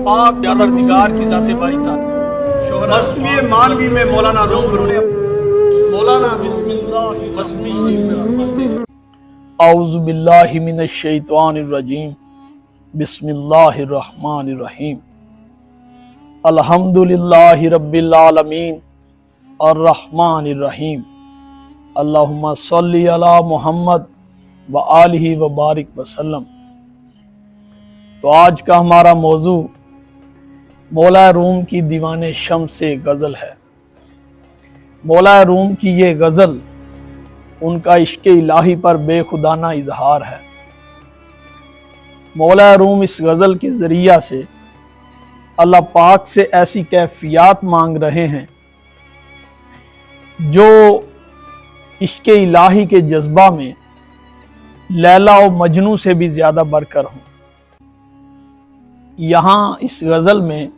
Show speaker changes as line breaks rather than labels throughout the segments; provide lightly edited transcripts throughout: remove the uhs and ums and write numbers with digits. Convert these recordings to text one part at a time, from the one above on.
पाक परवरदिगार की ज़ात बारी ताला मस्मी मानवी में मौलाना रूम ने मौलाना बिस्मिल्लाह मस्मी शरीफ में फरमाते हैं औज़ु बिल्लाहि मिनश शैतानिर रजीम बिस्मिल्लाहिर रहमानिर रहीम अल्हम्दुलिल्लाहि रब्बिल आलमीन अर्रहमानिर रहीम अल्लाहुम्मा सल्ली अला मुहम्मद व आलिहि व बारिक वसल्लम। तो आज का हमारा मौजू मौला रूम की दीवाने शम से गज़ल है। मौला रूम की ये गज़ल उनका इश्क़ इलाही पर बेखुदाना इजहार है। मौला रूम इस गज़ल के ज़रिया से अल्लाह पाक से ऐसी कैफियत मांग रहे हैं जो इश्क़ इलाही के जज्बा में लैला और मजनू से भी ज़्यादा बढ़कर हों। यहाँ इस गज़ल में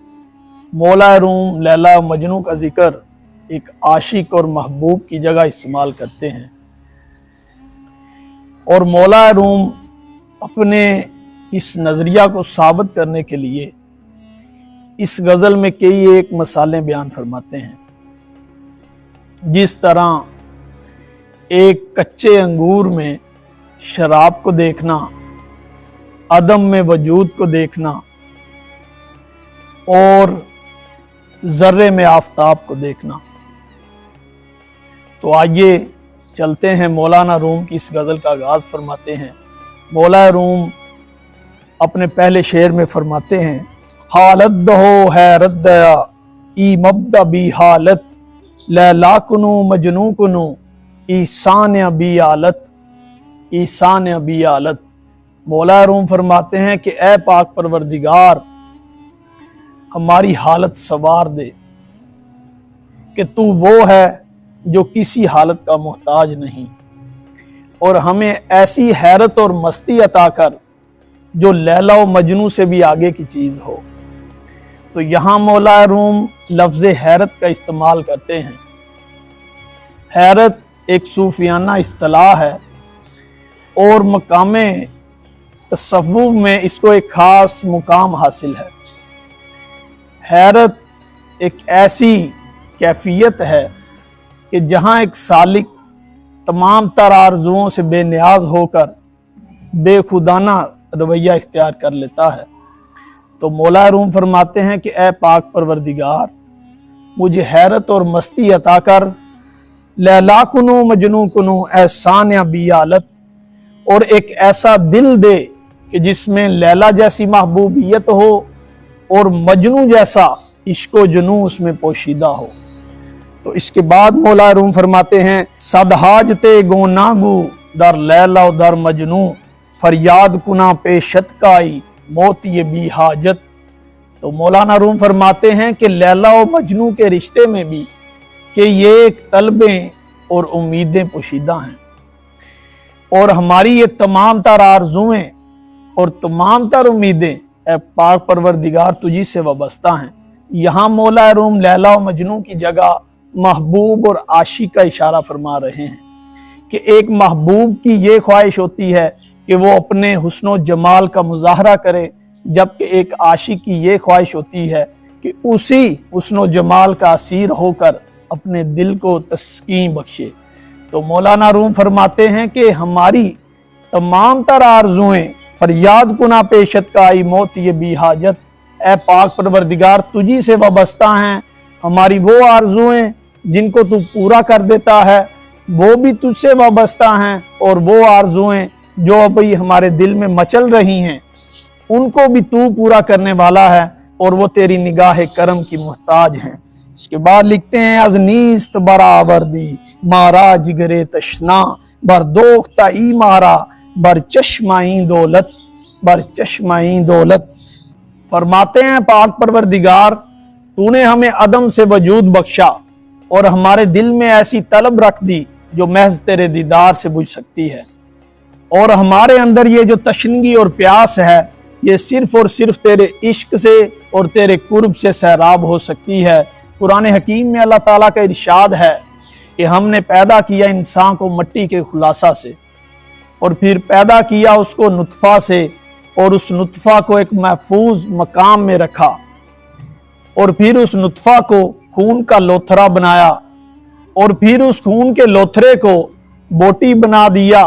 मौला रूम लैला और मजनू का जिक्र एक आशिक और महबूब की जगह इस्तेमाल करते हैं और मौला रूम अपने इस नज़रिया को साबित करने के लिए इस गज़ल में कई एक मसाले बयान फरमाते हैं। जिस तरह एक कच्चे अंगूर में शराब को देखना, अदम में वजूद को देखना और ज़र्रे में आफताब को देखना। तो आइए चलते हैं मौलाना रूम की इस गज़ल का आगाज़ फरमाते हैं। मौला रूम अपने पहले शेर में फरमाते हैं हालत दहो हैरत दया ई मब्दा बी हालत लैला कुनू मजनू कुनू ईसान अबी आलत ईसान अबी आलत। मौला रूम फरमाते हैं कि ए पाक परवरदिगार हमारी हालत सवार दे कि तू वो है जो किसी हालत का मोहताज नहीं, और हमें ऐसी हैरत और मस्ती अता कर जो लैला व मजनू से भी आगे की चीज़ हो। तो यहाँ मौला रूम लफ्ज़ हैरत का इस्तेमाल करते हैं। हैरत एक सूफियाना इस्तिलाह है और मकामे तसव्वुफ में इसको एक ख़ास मुकाम हासिल है। हैरत एक ऐसी कैफियत है कि जहाँ एक सालिक तमाम तर आरजुओं से बेनियाज होकर बेखुदाना रवैया इख्तियार कर लेता है। तो मौला रूम फरमाते हैं कि ए पाक परवरदिगार मुझे हैरत और मस्ती अता कर, लैला कुनू मजनू कुनू एहसान या बियालत, और एक ऐसा दिल दे कि जिसमें लैला जैसी महबूबियत हो और मजनू जैसा इश्को जुनू उसमें पोशीदा हो। तो इसके बाद मौला रूम फरमाते हैं सदहाजते गोनागू दर लैला दर मजनू फरियाद कुना पेशत काई मौत ये भी हाजत। तो मौलाना रूम फरमाते हैं कि लैला और मजनू के रिश्ते में भी कि ये एक तलबें और उम्मीदें पोशीदा हैं, और हमारी ये तमाम तर आरजुएं और तमाम तर उम्मीदें ए पाक परवरदिगार तुझी से वाबस्ता हैं। यहाँ मौला रूम लैला और मजनू की जगह महबूब और आशिक का इशारा फरमा रहे हैं कि एक महबूब की ये ख्वाहिश होती है कि वो अपने हुस्नो जमाल का मुजाहरा करे, जबकि एक आशिक की ये ख्वाहिश होती है कि उसी हुस्नो जमाल का असीर होकर अपने दिल को तस्कीन बख्शे। तो मौलाना रूम फरमाते हैं कि हमारी तमाम तर आरजुएं फरियाद कुना पेशत का आई मौत ये भी हाजत, ए पाक परवरदिगार तुझी से वाबस्ता हैं। हमारी वो आरजुएं जिनको तू पूरा कर देता है वो भी तुझसे वाबस्ता हैं, और वो आरजुएं जो अभी हमारे दिल में मचल रही हैं उनको भी तू पूरा करने वाला है, और वो तेरी निगाह करम की मोहताज हैं। इसके बाद लिखते हैं अजनीस्त बरावर्दी मारा जिगरे तशना बरदोख्ता ई मारा बर चश्माई दौलत बर चश्माई दौलत। फरमाते हैं पाक परवरदिगार तूने हमें अदम से वजूद बख्शा और हमारे दिल में ऐसी तलब रख दी जो महज तेरे दीदार से बुझ सकती है, और हमारे अंदर ये जो तशनगी और प्यास है ये सिर्फ और सिर्फ तेरे इश्क से और तेरे कुर्ब से सैराब हो सकती है। कुरान हकीम में अल्लाह ताला का इरशाद है कि हमने पैदा किया इंसान को मट्टी के खुलासा से और फिर पैदा किया उसको नुतफ़ा से और उस नुत्फा को एक महफूज मकाम में रखा, और फिर उस नुत्फा को खून का लोथरा बनाया, और फिर उस खून के लोथरे को बोटी बना दिया,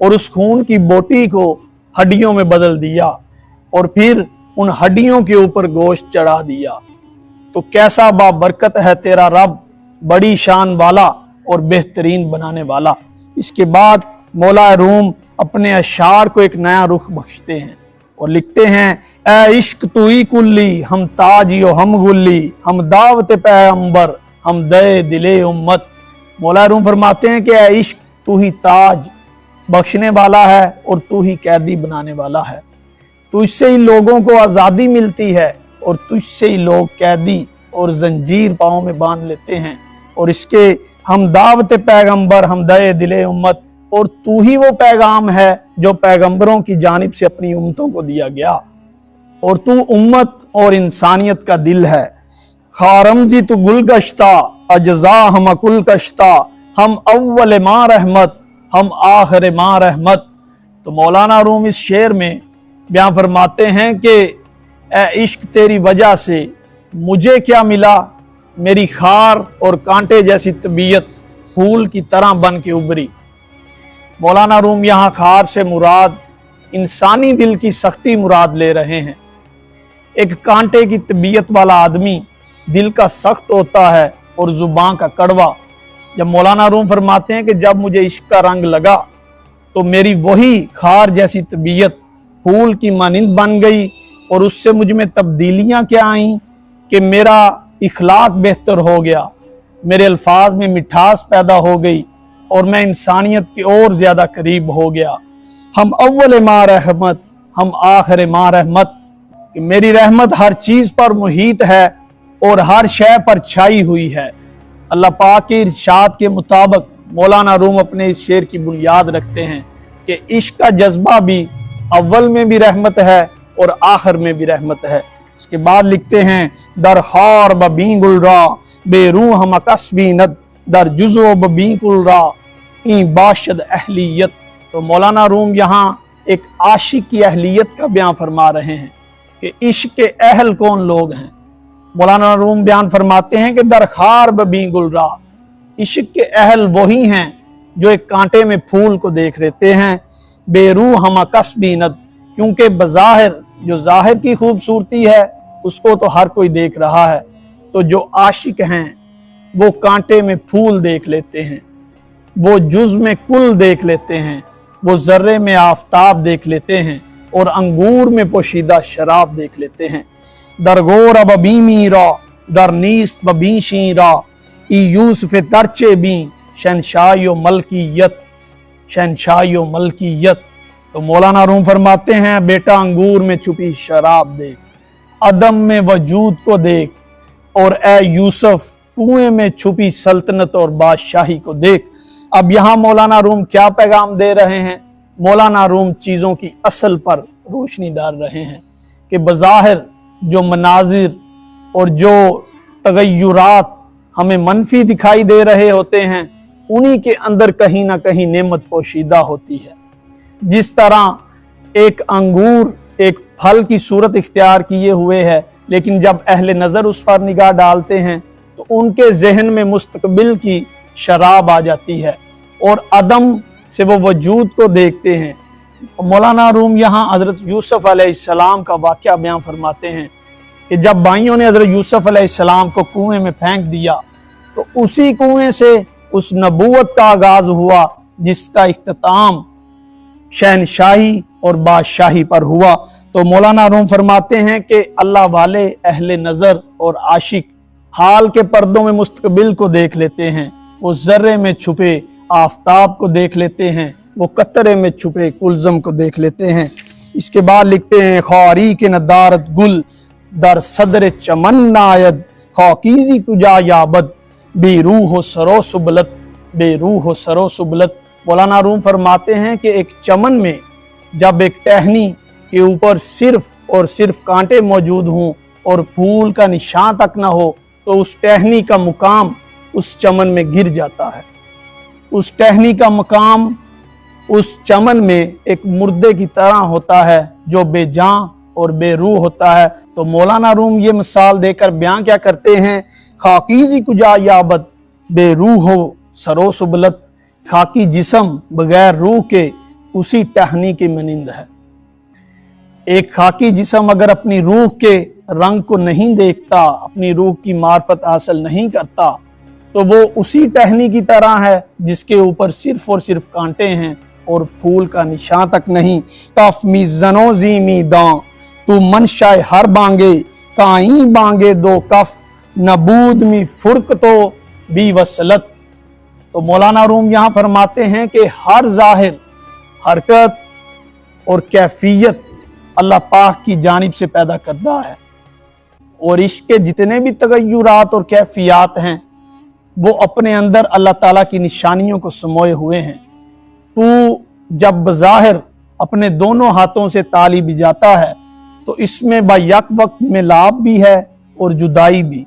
और उस खून की बोटी को हड्डियों में बदल दिया, और फिर उन हड्डियों के ऊपर गोश्त चढ़ा दिया। तो कैसा बाबरकत है तेरा रब, बड़ी शान वाला और बेहतरीन बनाने वाला। इसके बाद मौला रूम अपने अशार को एक नया रुख बख्शते हैं और लिखते हैं, ए इश्क तू ही कुल्ली, हम ताजियो हम गुल्ली, हम दावत पैगंबर, हम दे दिले उम्मत। मौला रूम फरमाते हैं कि ए इश्क तू ही ताज बख्शने वाला है और तू ही कैदी बनाने वाला है। तुझसे ही लोगों को आज़ादी मिलती है और तुझसे ही लोग कैदी और जंजीर पाँव में बांध लेते हैं। और इसके हम दावत पैगंबर, हम दे दिले उम्मत, और तू ही वो पैगाम है जो पैगंबरों की जानिब से अपनी उम्मतों को दिया गया, और तू उम्मत और इंसानियत का दिल है। खारमजी तू गुल गश्ता, अजजा हम अकुल कश्ता, हम अव्वल माँ रहमत, हम आखिर माँ रहमत। तो मौलाना रूम इस शेर में बयां फरमाते हैं कि ए इश्क तेरी वजह से मुझे क्या मिला, मेरी खार और कांटे जैसी तबीयत फूल की तरह बन के उभरी। मौलाना रूम यहाँ खार से मुराद इंसानी दिल की सख्ती मुराद ले रहे हैं। एक कांटे की तबीयत वाला आदमी दिल का सख्त होता है और जुबान का कड़वा। जब मौलाना रूम फरमाते हैं कि जब मुझे इश्क का रंग लगा तो मेरी वही खार जैसी तबीयत फूल की मानिंद बन गई, और उससे मुझ में तब्दीलियां क्या आईं कि मेरा इखलाक बेहतर हो गया, मेरे अल्फाज में मिठास पैदा हो गई, और मैं इंसानियत की और ज़्यादा करीब हो गया। हम अव्वल माँ रहमत, हम आखिर माँ रहमत, कि मेरी रहमत हर चीज़ पर मुहीत है और हर शय पर छाई हुई है। अल्लाह पाक के इरशाद के मुताबिक मौलाना रूम अपने इस शेर की बुनियाद रखते हैं कि इश्क का जज्बा भी अव्वल में भी रहमत है और आखिर में भी रहमत है। इसके बाद लिखते हैं, दर खार बबी गुलरा, बेरूह मकस बीनत, दर जुज़ो बबी गुलरा, ई बाशद अहलियत। तो मौलाना रूम यहाँ एक आशिक की अहलियत का बयान फरमा रहे हैं कि इश्क के अहल कौन लोग हैं। मौलाना रूम बयान फरमाते हैं कि दर खार बबी गुलरा, इश्क के अहल वही हैं जो एक कांटे में फूल को देख लेते हैं। बेरूह मकस बीनत, क्योंकि बज़ाहिर जो जाहिर की खूबसूरती है उसको तो हर कोई देख रहा है, तो जो आशिक हैं वो कांटे में फूल देख लेते हैं, वो जुज़ में कुल देख लेते हैं, वो ज़र्रे में आफताब देख लेते हैं, और अंगूर में पोशीदा शराब देख लेते हैं। दरगोर बबी मीरा, दर नीस्त बबी शीरा, ई यूसुफ तरचे बी, शहनशाह मलकियत, शहनशाह मलकियत। तो मौलाना रूम फरमाते हैं, बेटा अंगूर में छुपी शराब देख, अदम में वजूद को देख, और ए यूसुफ कुएं में छुपी सल्तनत और बादशाही को देख। अब यहाँ मौलाना रूम क्या पैगाम दे रहे हैं? मौलाना रूम चीज़ों की असल पर रोशनी डाल रहे हैं कि बज़ाहिर जो मनाजिर और जो तगय्युरात हमें मनफी दिखाई दे रहे होते हैं, उन्हीं के अंदर कहीं ना कहीं नेमत पोशीदा होती है। जिस तरह एक अंगूर एक फल की सूरत इख्तियार किए हुए है, लेकिन जब अहले नज़र उस पर निगाह डालते हैं तो उनके जहन में मुस्तकबिल की शराब आ जाती है और अदम से वो वजूद को देखते हैं। मौलाना रूम यहाँ हज़रत यूसुफ अलैहिस्सलाम का वाक़या बयान फरमाते हैं कि जब भाइयों ने हज़रत यूसुफ अलैहिस्सलाम को कुएं में फेंक दिया तो उसी कुएं से उस नबूवत का आगाज़ हुआ जिसका इख्तिताम शहनशाही और बादशाही पर हुआ। तो मौलाना रूम फरमाते हैं कि अल्लाह वाले अहले नज़र और आशिक हाल के पर्दों में मुस्तकबिल को देख लेते हैं, वो ज़र्रे में छुपे आफताब को देख लेते हैं, वो कतरे में छुपे कुलज़म को देख लेते हैं। इसके बाद लिखते हैं, ख्वारी के नदारत गुल दर सदर चमन नायद, खाकीज़ी तुजा याबद, बेरूह हो सरो सुबलत, बेरूह हो सरो सुबलत। मौलाना रूम फरमाते हैं कि एक चमन में जब एक टहनी के ऊपर सिर्फ और सिर्फ कांटे मौजूद हों और फूल का निशान तक ना हो तो उस टहनी का मुकाम उस चमन में गिर जाता है। उस टहनी का मकाम उस चमन में एक मुर्दे की तरह होता है جو بے جان اور بے روح ہوتا ہے۔ تو مولانا روم یہ مثال دے کر بیان کیا کرتے ہیں، خاکیزی کجا یابد بے روح ہو سرو سبلت، خاکی جسم بغیر روح کے اسی ٹہنی کی مانند ہے۔ ایک خاکی جسم اگر اپنی روح کے رنگ کو نہیں دیکھتا، اپنی روح کی معرفت حاصل نہیں کرتا، تو وہ اسی ٹہنی کی طرح ہے جس کے اوپر صرف اور صرف کانٹے ہیں اور پھول کا نشان تک نہیں۔ کف می زنو زیمی داں تو منشا ہر بانگے، کائیں بانگے دو کف نبود می فرق تو بھی وصلت۔ تو مولانا روم یہاں فرماتے ہیں کہ ہر ظاہر، حرکت اور کیفیت اللہ پاک کی جانب سے پیدا کردہ ہے، اور عشق کے جتنے بھی تغیرات اور کیفیات ہیں وہ اپنے اندر اللہ تعالیٰ کی نشانیوں کو سموئے ہوئے ہیں۔ تو جب بظاہر اپنے دونوں ہاتھوں سے تالی بجاتا ہے تو اس میں با یک وقت ملاپ بھی ہے اور جدائی بھی۔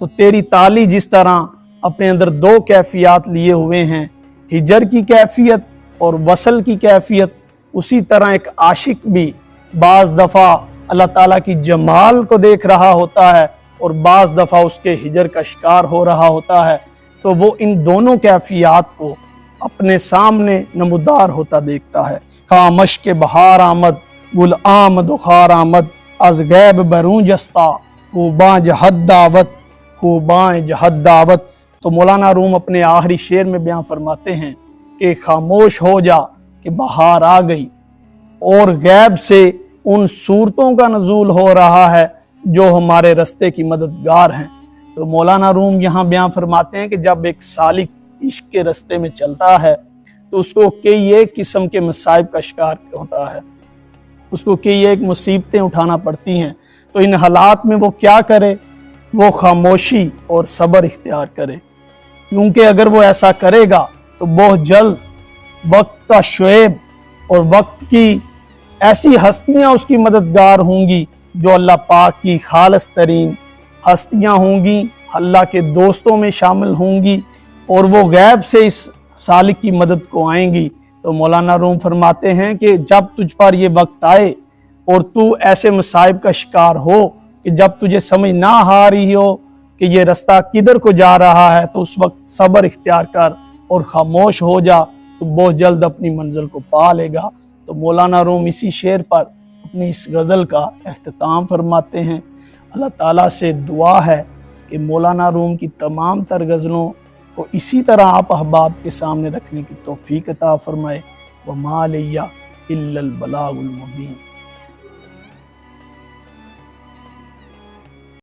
تو تیری تالی جس طرح اپنے اندر دو کیفیات لیے ہوئے ہیں، ہجر کی کیفیت اور وصل کی کیفیت، اسی طرح ایک عاشق بھی بعض دفعہ اللہ تعالیٰ کی جمال کو دیکھ رہا ہوتا ہے اور بعض دفعہ اس کے ہجر کا شکار ہو رہا ہوتا ہے، تو وہ ان دونوں کیفیات کو اپنے سامنے نمودار ہوتا دیکھتا ہے۔ خامش کے بہار آمد گل آمد و خار آمد، از غیب بروں جستا خوباں جہد دعوت، خوباں جہد دعوت۔ تو مولانا روم اپنے آخری شعر میں بیان فرماتے ہیں کہ خاموش ہو جا کہ بہار آ گئی، اور غیب سے ان صورتوں کا نزول ہو رہا ہے جو ہمارے رستے کی مددگار ہیں۔ تو مولانا روم یہاں بیان فرماتے ہیں کہ جب ایک سالک عشق کے رستے میں چلتا ہے تو اس کو کئی ایک قسم کے مصائب کا شکار ہوتا ہے، اس کو کئی ایک مصیبتیں اٹھانا پڑتی ہیں۔ تو ان حالات میں وہ کیا کرے؟ وہ خاموشی اور صبر اختیار کرے، کیونکہ اگر وہ ایسا کرے گا تو بہت جلد وقت کا شعیب اور وقت کی ایسی ہستیاں اس کی مددگار ہوں گی جو اللہ پاک کی خالص ترین ہستیاں ہوں گی، اللہ کے دوستوں میں شامل ہوں گی، اور وہ غیب سے اس سالک کی مدد کو آئیں گی۔ تو مولانا روم فرماتے ہیں کہ جب تجھ پر یہ وقت آئے اور تو ایسے مصائب کا شکار ہو کہ جب تجھے سمجھ نہ آ رہی ہو کہ یہ رستہ کدھر کو جا رہا ہے، تو اس وقت صبر اختیار کر اور خاموش ہو جا، تو بہت جلد اپنی منزل کو پا لے گا۔ تو مولانا روم اسی شعر پر اپنی اس غزل کا اختتام فرماتے ہیں۔ اللہ تعالیٰ سے دعا ہے کہ مولانا روم کی تمام تر غزلوں کو اسی طرح آپ احباب کے سامنے رکھنے کی توفیق عطا فرمائے۔ وَمَا عَلَيَّ إِلَّا الْبَلَاغُ الْمُبِينُ۔